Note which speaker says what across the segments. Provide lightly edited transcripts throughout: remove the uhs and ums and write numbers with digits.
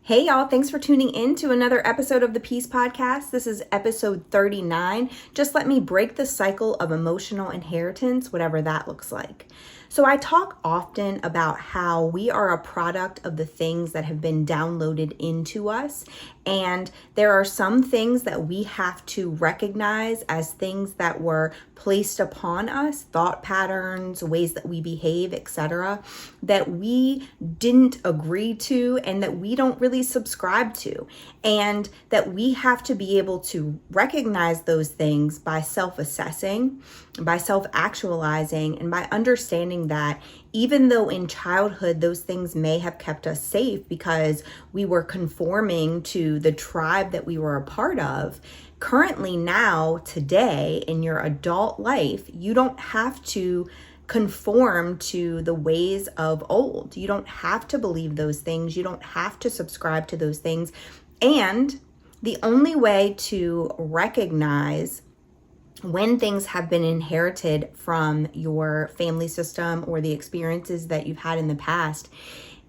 Speaker 1: Hey y'all, thanks for tuning in to another episode of the Peace Podcast. This is episode 39. Just let me break the cycle of emotional inheritance, whatever that looks like. So I talk often about how we are a product of the things that have been downloaded into us. And there are some things that we have to recognize as things that were placed upon us, thought patterns, ways that we behave, etc., that we didn't agree to and that we don't really subscribe to. And that we have to be able to recognize those things by self-assessing, by self-actualizing, and by understanding that even though in childhood those things may have kept us safe because we were conforming to the tribe that we were a part of, currently now, today, in your adult life, you don't have to conform to the ways of old. You don't have to believe those things. You don't have to subscribe to those things. And the only way to recognize when things have been inherited from your family system or the experiences that you've had in the past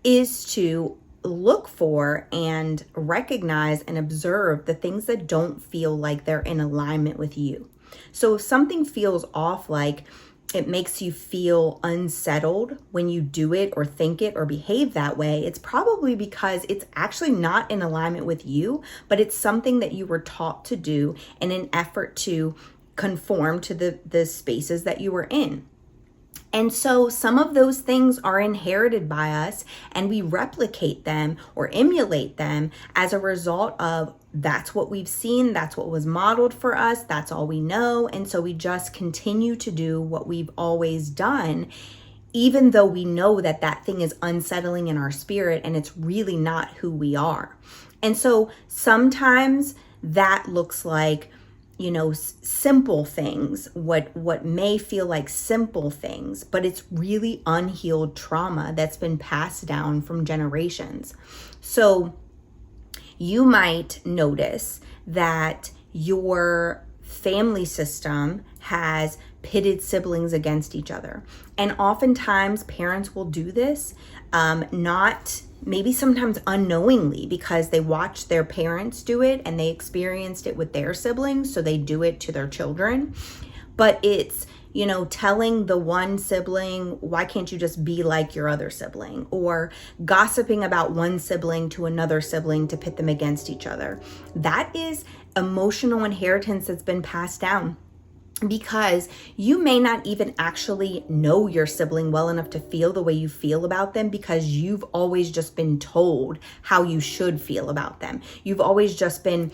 Speaker 1: is to look for and recognize and observe the things that don't feel like they're in alignment with you. So if something feels off, like it makes you feel unsettled when you do it or think it or behave that way, it's probably because it's actually not in alignment with you, but it's something that you were taught to do in an effort to conform to the spaces that you were in. And so some of those things are inherited by us and we replicate them or emulate them as a result of that's what we've seen, that's what was modeled for us, that's all we know. And so we just continue to do what we've always done, even though we know that that thing is unsettling in our spirit and it's really not who we are. And so sometimes that looks like, simple things, what may feel like simple things, but it's really unhealed trauma that's been passed down from generations. So you might notice that your family system has pitted siblings against each other. And oftentimes parents will do this, maybe sometimes unknowingly, because they watched their parents do it and they experienced it with their siblings, so they do it to their children. But it's, telling the one sibling, why can't you just be like your other sibling? Or gossiping about one sibling to another sibling to pit them against each other. That is emotional inheritance that's been passed down. Because you may not even actually know your sibling well enough to feel the way you feel about them because you've always just been told how you should feel about them. You've always just been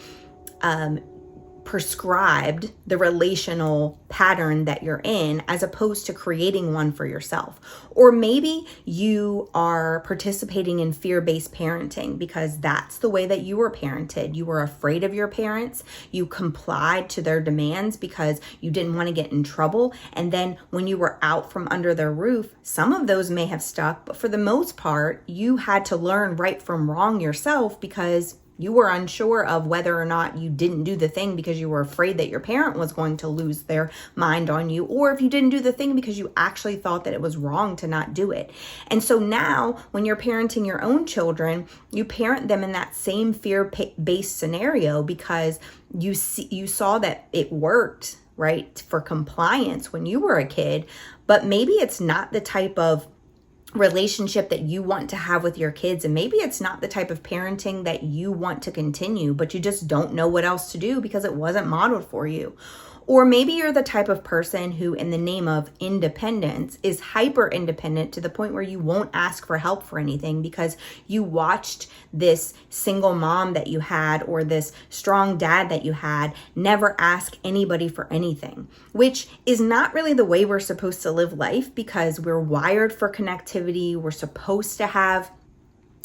Speaker 1: prescribed the relational pattern that you're in as opposed to creating one for yourself. Or maybe you are participating in fear-based parenting because that's the way that you were parented. You were afraid of your parents. You complied to their demands because you didn't want to get in trouble. And then when you were out from under their roof, some of those may have stuck, but for the most part, you had to learn right from wrong yourself because you were unsure of whether or not you didn't do the thing because you were afraid that your parent was going to lose their mind on you, or if you didn't do the thing because you actually thought that it was wrong to not do it. And so now when you're parenting your own children, you parent them in that same fear-based scenario because you saw that it worked, right, for compliance when you were a kid, but maybe it's not the type of relationship that you want to have with your kids, and maybe it's not the type of parenting that you want to continue, but you just don't know what else to do because it wasn't modeled for you. Or maybe you're the type of person who, in the name of independence, is hyper independent to the point where you won't ask for help for anything because you watched this single mom that you had or this strong dad that you had never ask anybody for anything, which is not really the way we're supposed to live life because we're wired for connectivity. We're supposed to have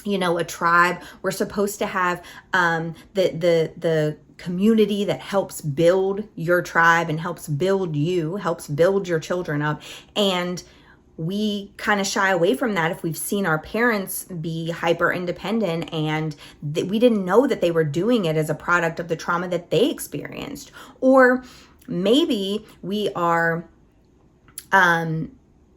Speaker 1: a tribe. We're supposed to have the community that helps build your tribe and helps build your children up. And we kind of shy away from that if we've seen our parents be hyper independent and we didn't know that they were doing it as a product of the trauma that they experienced. Or maybe we are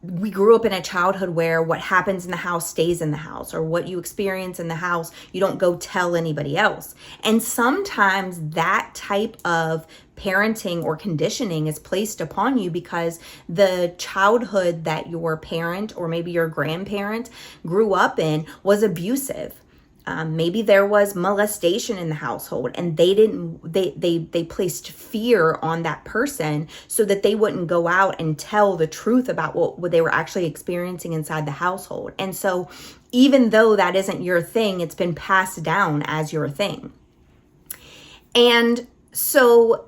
Speaker 1: we grew up in a childhood where what happens in the house stays in the house, or what you experience in the house, you don't go tell anybody else. And sometimes that type of parenting or conditioning is placed upon you because the childhood that your parent or maybe your grandparent grew up in was abusive. Maybe there was molestation in the household, and they placed fear on that person so that they wouldn't go out and tell the truth about what they were actually experiencing inside the household. And so even though that isn't your thing, it's been passed down as your thing. And so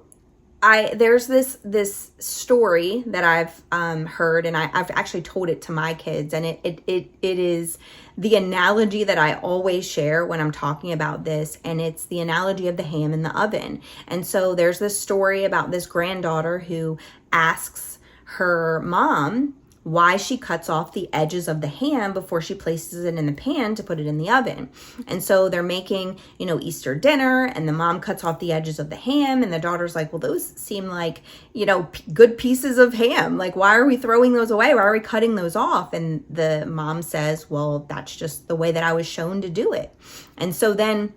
Speaker 1: there's this story that I've heard, and I've actually told it to my kids, and it is the analogy that I always share when I'm talking about this, and it's the analogy of the ham in the oven. And so there's this story about this granddaughter who asks her mom why she cuts off the edges of the ham before she places it in the pan to put it in the oven. And so they're making, Easter dinner, and the mom cuts off the edges of the ham, and the daughter's like, well, those seem like, good pieces of ham. Like, why are we throwing those away? Why are we cutting those off? And the mom says, well, that's just the way that I was shown to do it. And so then,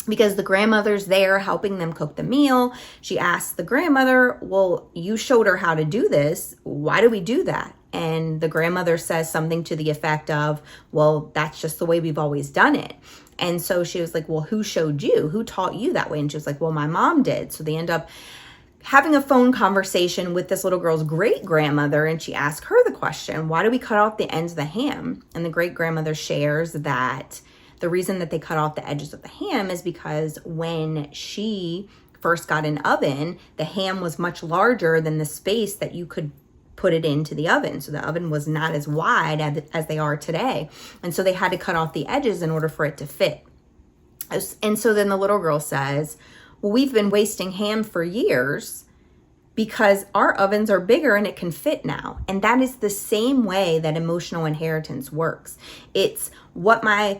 Speaker 1: because the grandmother's there helping them cook the meal, she asks the grandmother, well, you showed her how to do this. Why do we do that? And the grandmother says something to the effect of, well, that's just the way we've always done it. And so she was like, well, who showed you? Who taught you that way? And she was like, well, my mom did. So they end up having a phone conversation with this little girl's great grandmother, and she asked her the question, why do we cut off the ends of the ham? And the great grandmother shares that the reason that they cut off the edges of the ham is because when she first got an oven, the ham was much larger than the space that you could put it into the oven. So the oven was not as wide as they are today. And so they had to cut off the edges in order for it to fit. And so then the little girl says, well, we've been wasting ham for years because our ovens are bigger and it can fit now. And that is the same way that emotional inheritance works. It's what my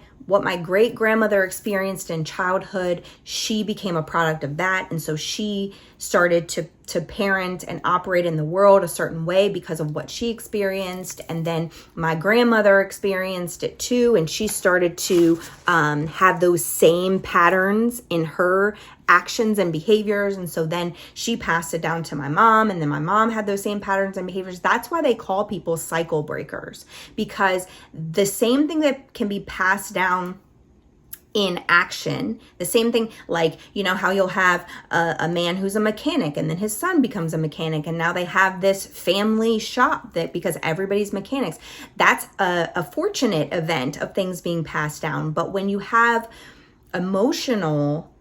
Speaker 1: great grandmother experienced in childhood. She became a product of that. And so she started to parent and operate in the world a certain way because of what she experienced. And then my grandmother experienced it too. And she started to have those same patterns in her actions and behaviors. And so then she passed it down to my mom, and then my mom had those same patterns and behaviors. That's why they call people cycle breakers, because the same thing that can be passed down in action, the same thing, like, how you'll have a man who's a mechanic, and then his son becomes a mechanic, and now they have this family shop that, because everybody's mechanics, that's a fortunate event of things being passed down. But when you have emotional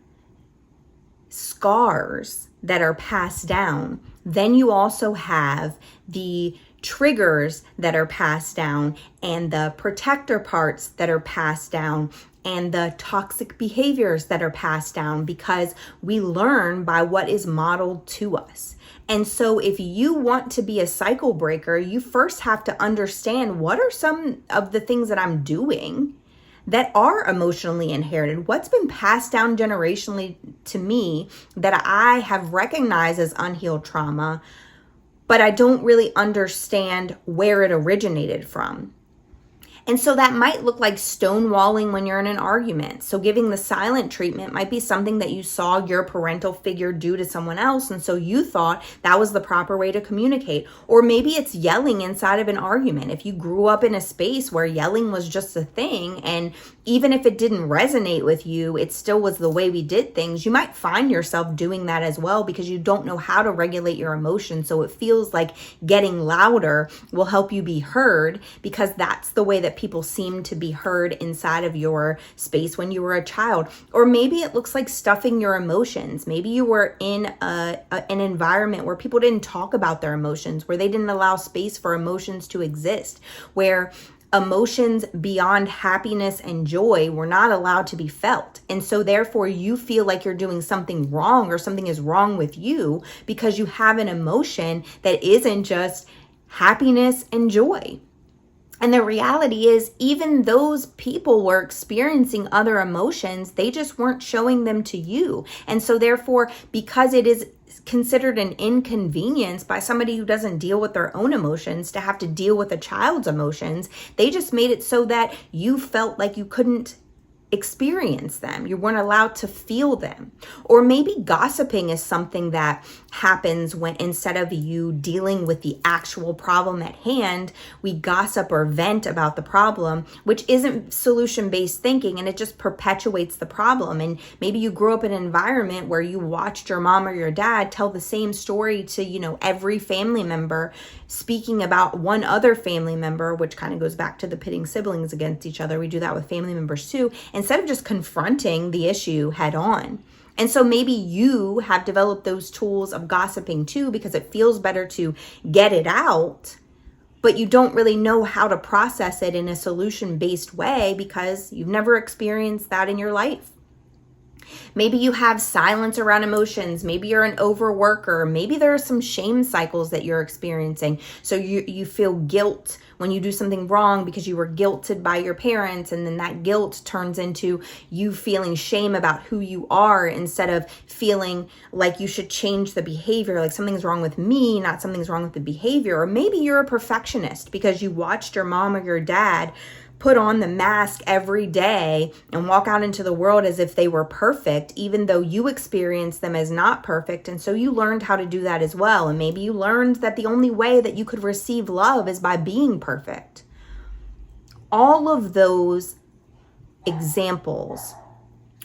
Speaker 1: scars that are passed down, then you also have the triggers that are passed down, and the protector parts that are passed down, and the toxic behaviors that are passed down, because we learn by what is modeled to us. And so if you want to be a cycle breaker, you first have to understand, what are some of the things that I'm doing that are emotionally inherited? What's been passed down generationally to me that I have recognized as unhealed trauma, but I don't really understand where it originated from? And so that might look like stonewalling when you're in an argument. So giving the silent treatment might be something that you saw your parental figure do to someone else, and so you thought that was the proper way to communicate. Or maybe it's yelling inside of an argument. If you grew up in a space where yelling was just a thing, and even if it didn't resonate with you, it still was the way we did things, you might find yourself doing that as well because you don't know how to regulate your emotions. So it feels like getting louder will help you be heard, because that's the way that people seem to be heard inside of your space when you were a child. Or maybe it looks like stuffing your emotions. Maybe you were in an environment where people didn't talk about their emotions, where they didn't allow space for emotions to exist, where emotions beyond happiness and joy were not allowed to be felt. And so therefore you feel like you're doing something wrong, or something is wrong with you because you have an emotion that isn't just happiness and joy. And the reality is, even those people were experiencing other emotions, they just weren't showing them to you. And so therefore, because it is considered an inconvenience by somebody who doesn't deal with their own emotions to have to deal with a child's emotions. They just made it so that you felt like you couldn't experience them. You weren't allowed to feel them. Or maybe gossiping is something that happens when instead of you dealing with the actual problem at hand, we gossip or vent about the problem, which isn't solution-based thinking, and it just perpetuates the problem. And maybe you grew up in an environment where you watched your mom or your dad tell the same story to, every family member, speaking about one other family member, which kind of goes back to the pitting siblings against each other. We do that with family members too, instead of just confronting the issue head on. And so maybe you have developed those tools of gossiping too, because it feels better to get it out, but you don't really know how to process it in a solution-based way because you've never experienced that in your life. Maybe you have silence around emotions. Maybe you're an overworker. Maybe there are some shame cycles that you're experiencing. So you feel guilt when you do something wrong because you were guilted by your parents, and then that guilt turns into you feeling shame about who you are instead of feeling like you should change the behavior, like something's wrong with me, not something's wrong with the behavior. Or maybe you're a perfectionist because you watched your mom or your dad put on the mask every day and walk out into the world as if they were perfect, even though you experienced them as not perfect. And so you learned how to do that as well. And maybe you learned that the only way that you could receive love is by being perfect. All of those examples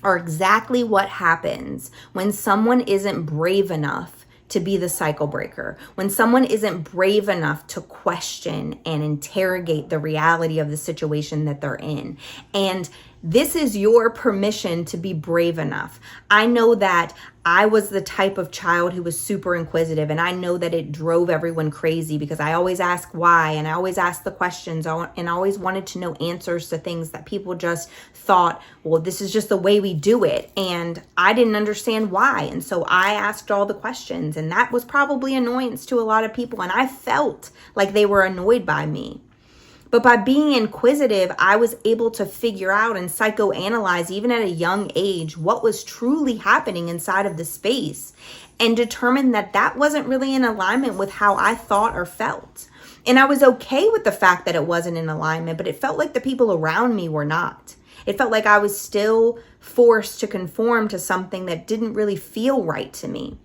Speaker 1: are exactly what happens when someone isn't brave enough to be the cycle breaker, when someone isn't brave enough to question and interrogate the reality of the situation that they're in. And this is your permission to be brave enough. I know that I was the type of child who was super inquisitive, and I know that it drove everyone crazy because I always ask why, and I always asked the questions, and I always wanted to know answers to things that people just thought, well, this is just the way we do it. And I didn't understand why. And so I asked all the questions, and that was probably annoyance to a lot of people. And I felt like they were annoyed by me. But by being inquisitive, I was able to figure out and psychoanalyze, even at a young age, what was truly happening inside of the space and determine that that wasn't really in alignment with how I thought or felt. And I was okay with the fact that it wasn't in alignment, but it felt like the people around me were not. It felt like I was still forced to conform to something that didn't really feel right to me.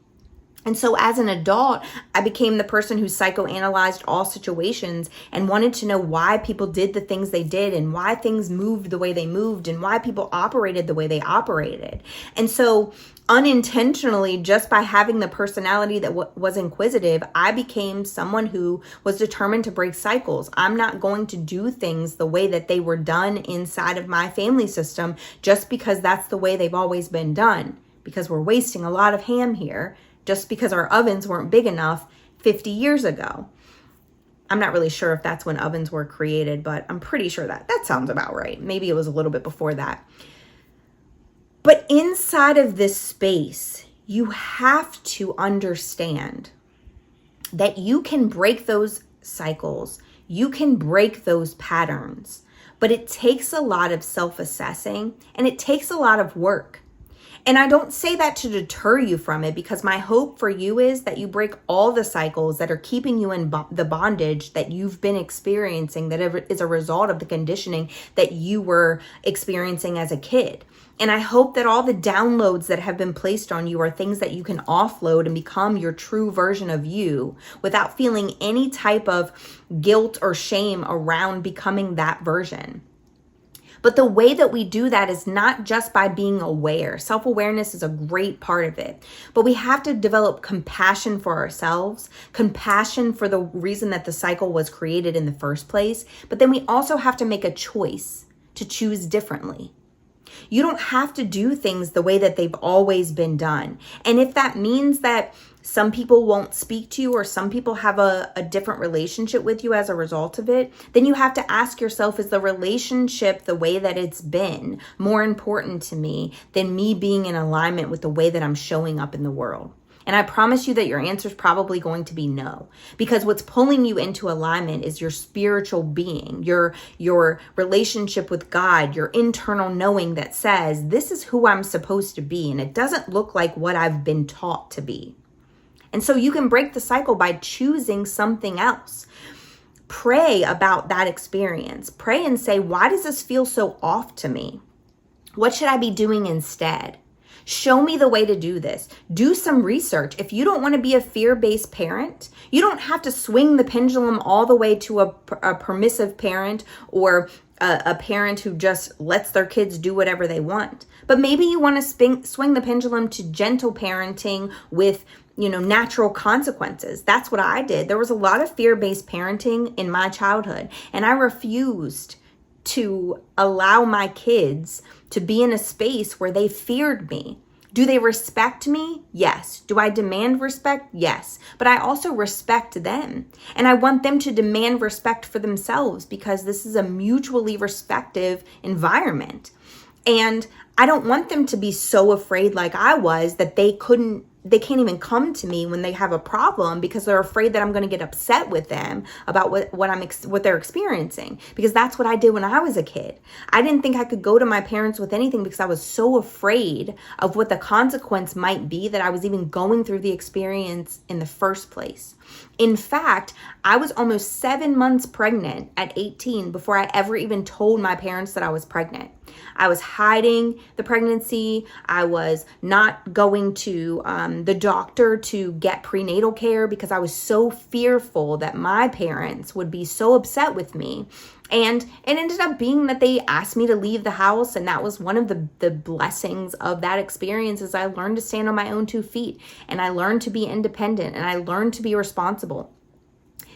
Speaker 1: And so as an adult, I became the person who psychoanalyzed all situations and wanted to know why people did the things they did and why things moved the way they moved and why people operated the way they operated. And so unintentionally, just by having the personality that was inquisitive, I became someone who was determined to break cycles. I'm not going to do things the way that they were done inside of my family system just because that's the way they've always been done, because we're wasting a lot of ham here. Just because our ovens weren't big enough 50 years ago. I'm not really sure if that's when ovens were created, but I'm pretty sure that sounds about right. Maybe it was a little bit before that. But inside of this space, you have to understand that you can break those cycles. You can break those patterns, but it takes a lot of self-assessing and it takes a lot of work. And I don't say that to deter you from it, because my hope for you is that you break all the cycles that are keeping you in the bondage that you've been experiencing, that is a result of the conditioning that you were experiencing as a kid. And I hope that all the downloads that have been placed on you are things that you can offload and become your true version of you without feeling any type of guilt or shame around becoming that version. But the way that we do that is not just by being aware. Self-awareness is a great part of it. But we have to develop compassion for ourselves, compassion for the reason that the cycle was created in the first place. But then we also have to make a choice to choose differently. You don't have to do things the way that they've always been done. And if that means that some people won't speak to you or some people have a different relationship with you as a result of it, then you have to ask yourself, is the relationship the way that it's been more important to me than me being in alignment with the way that I'm showing up in the world? And I promise you that your answer is probably going to be no, because what's pulling you into alignment is your spiritual being, your relationship with God, your internal knowing that says, this is who I'm supposed to be. And it doesn't look like what I've been taught to be. And so you can break the cycle by choosing something else. Pray about that experience. Pray and say, why does this feel so off to me? What should I be doing instead? Show me the way to do this. Do some research. If you don't want to be a fear-based parent, you don't have to swing the pendulum all the way to a permissive parent or a parent who just lets their kids do whatever they want. But maybe you want to swing the pendulum to gentle parenting with natural consequences. That's what I did. There was a lot of fear-based parenting in my childhood, and I refused to allow my kids to be in a space where they feared me. Do they respect me? Yes. Do I demand respect? Yes. But I also respect them. And I want them to demand respect for themselves because this is a mutually respectful environment. And I don't want them to be so afraid like I was that they can't even come to me when they have a problem because they're afraid that I'm going to get upset with them about what they're experiencing, because that's what I did when I was a kid. I didn't think I could go to my parents with anything because I was so afraid of what the consequence might be that I was even going through the experience in the first place. In fact, I was almost 7 months pregnant at 18 before I ever even told my parents that I was pregnant. I was hiding the pregnancy. I was not going to the doctor to get prenatal care because I was so fearful that my parents would be so upset with me. And it ended up being that they asked me to leave the house, and that was one of the blessings of that experience is I learned to stand on my own 2 feet, and I learned to be independent, and I learned to be responsible.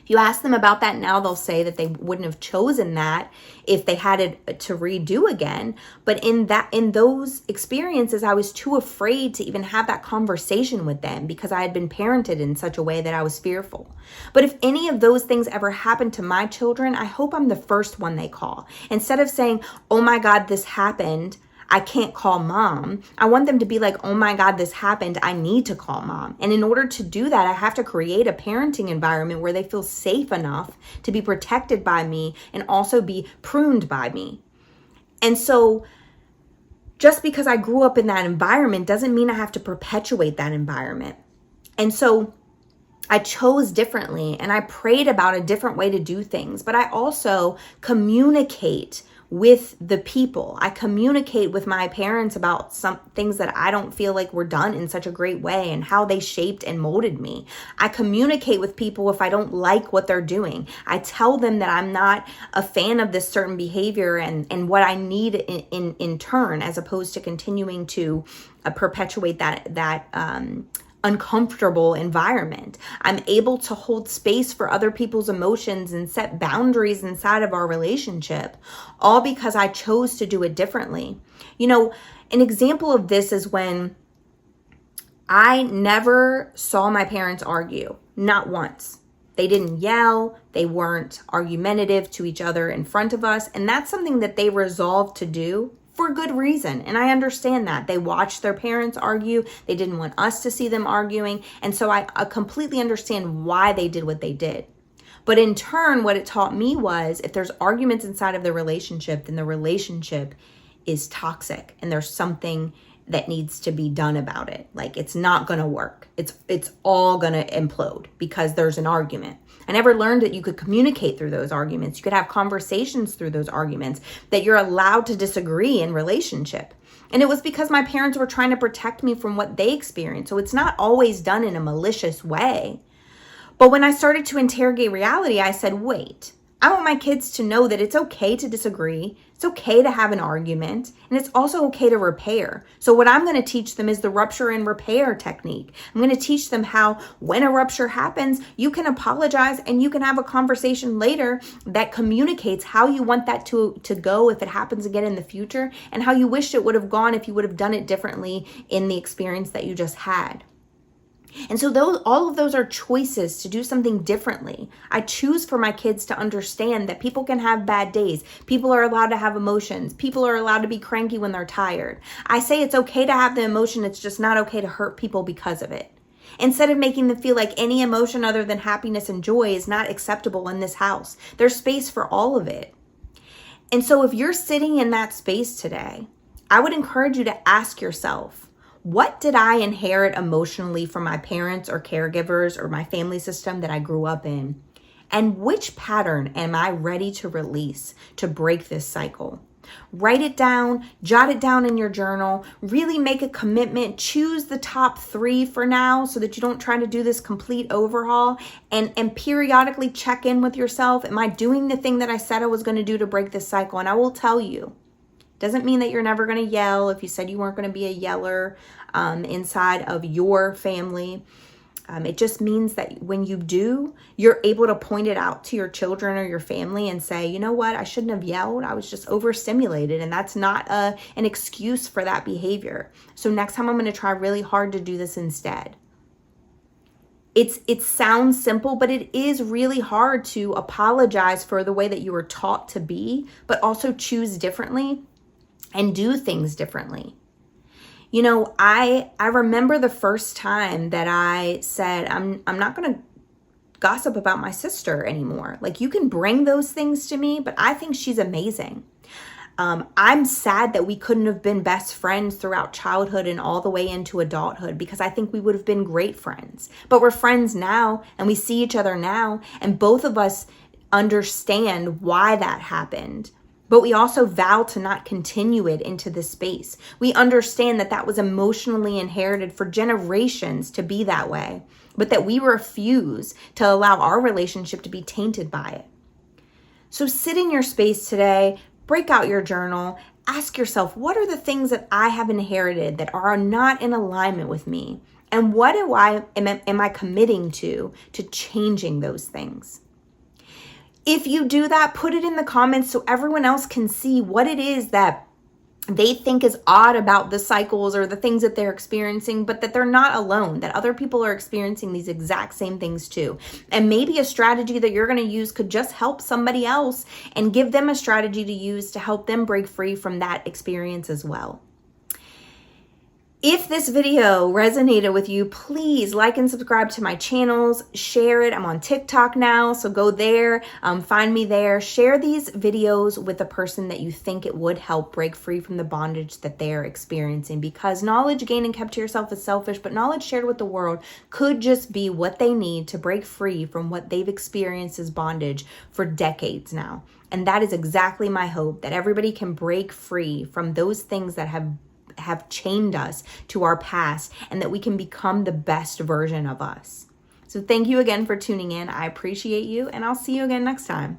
Speaker 1: If you ask them about that now, they'll say that they wouldn't have chosen that if they had it to redo again. But in those experiences, I was too afraid to even have that conversation with them because I had been parented in such a way that I was fearful. But if any of those things ever happen to my children, I hope I'm the first one they call. Instead of saying, oh my God, this happened, I can't call mom. I want them to be like, oh my God, this happened. I need to call mom. And in order to do that, I have to create a parenting environment where they feel safe enough to be protected by me and also be pruned by me. And so just because I grew up in that environment doesn't mean I have to perpetuate that environment. And so I chose differently and I prayed about a different way to do things, but I also communicate with the people. I communicate with my parents about some things that I don't feel like were done in such a great way and how they shaped and molded me. I communicate with people if I don't like what they're doing. I tell them that I'm not a fan of this certain behavior and what I need in turn, as opposed to continuing to perpetuate that uncomfortable environment. I'm able to hold space for other people's emotions and set boundaries inside of our relationship, all because I chose to do it differently. An example of this is when I never saw my parents argue, not once. They didn't yell. They weren't argumentative to each other in front of us. And that's something that they resolved to do for good reason. And I understand that. They watched their parents argue. They didn't want us to see them arguing. And so I completely understand why they did what they did. But in turn, what it taught me was if there's arguments inside of the relationship, then the relationship is toxic and there's something that needs to be done about it. Like, it's not going to work. It's all going to implode because there's an argument. I never learned that you could communicate through those arguments. You could have conversations through those arguments, that you're allowed to disagree in relationship. And it was because my parents were trying to protect me from what they experienced. So it's not always done in a malicious way. But when I started to interrogate reality, I said, wait, I want my kids to know that it's okay to disagree. It's okay to have an argument, and it's also okay to repair. So what I'm going to teach them is the rupture and repair technique. I'm going to teach them how when a rupture happens, you can apologize and you can have a conversation later that communicates how you want that to go if it happens again in the future, and how you wish it would have gone if you would have done it differently in the experience that you just had. And so all of those are choices to do something differently. I choose for my kids to understand that people can have bad days. People are allowed to have emotions. People are allowed to be cranky when they're tired. I say it's okay to have the emotion. It's just not okay to hurt people because of it. Instead of making them feel like any emotion other than happiness and joy is not acceptable in this house. There's space for all of it. And so if you're sitting in that space today, I would encourage you to ask yourself, What did I inherit emotionally from my parents or caregivers or my family system that I grew up in? And which pattern am I ready to release to break this cycle? Write it down, jot it down in your journal, really make a commitment, choose the top 3 for now so that you don't try to do this complete overhaul, and periodically check in with yourself. Am I doing the thing that I said I was going to do to break this cycle? And I will tell you, doesn't mean that you're never going to yell. If you said you weren't going to be a yeller inside of your family, it just means that when you do, you're able to point it out to your children or your family and say, you know what, I shouldn't have yelled. I was just overstimulated, and that's not an excuse for that behavior. So next time I'm going to try really hard to do this instead. It sounds simple, but it is really hard to apologize for the way that you were taught to be, but also choose differently and do things differently. You know, I remember the first time that I said, I'm not going to gossip about my sister anymore. Like, you can bring those things to me, but I think she's amazing. I'm sad that we couldn't have been best friends throughout childhood and all the way into adulthood, because I think we would have been great friends. But we're friends now, and we see each other now, and both of us understand why that happened. But we also vow to not continue it into this space. We understand that that was emotionally inherited for generations to be that way, but that we refuse to allow our relationship to be tainted by it. So sit in your space today, break out your journal, ask yourself, what are the things that I have inherited that are not in alignment with me? And what am I committing to changing those things? If you do that, put it in the comments so everyone else can see what it is that they think is odd about the cycles or the things that they're experiencing, but that they're not alone, that other people are experiencing these exact same things too. And maybe a strategy that you're going to use could just help somebody else and give them a strategy to use to help them break free from that experience as well. If this video resonated with you, please like and subscribe to my channels, share it. I'm on TikTok now, so go there, find me there. Share these videos with a person that you think it would help break free from the bondage that they're experiencing, because knowledge gained and kept to yourself is selfish, but knowledge shared with the world could just be what they need to break free from what they've experienced as bondage for decades now. And that is exactly my hope, that everybody can break free from those things that have chained us to our past, and that we can become the best version of us. So thank you again for tuning in. I appreciate you, and I'll see you again next time.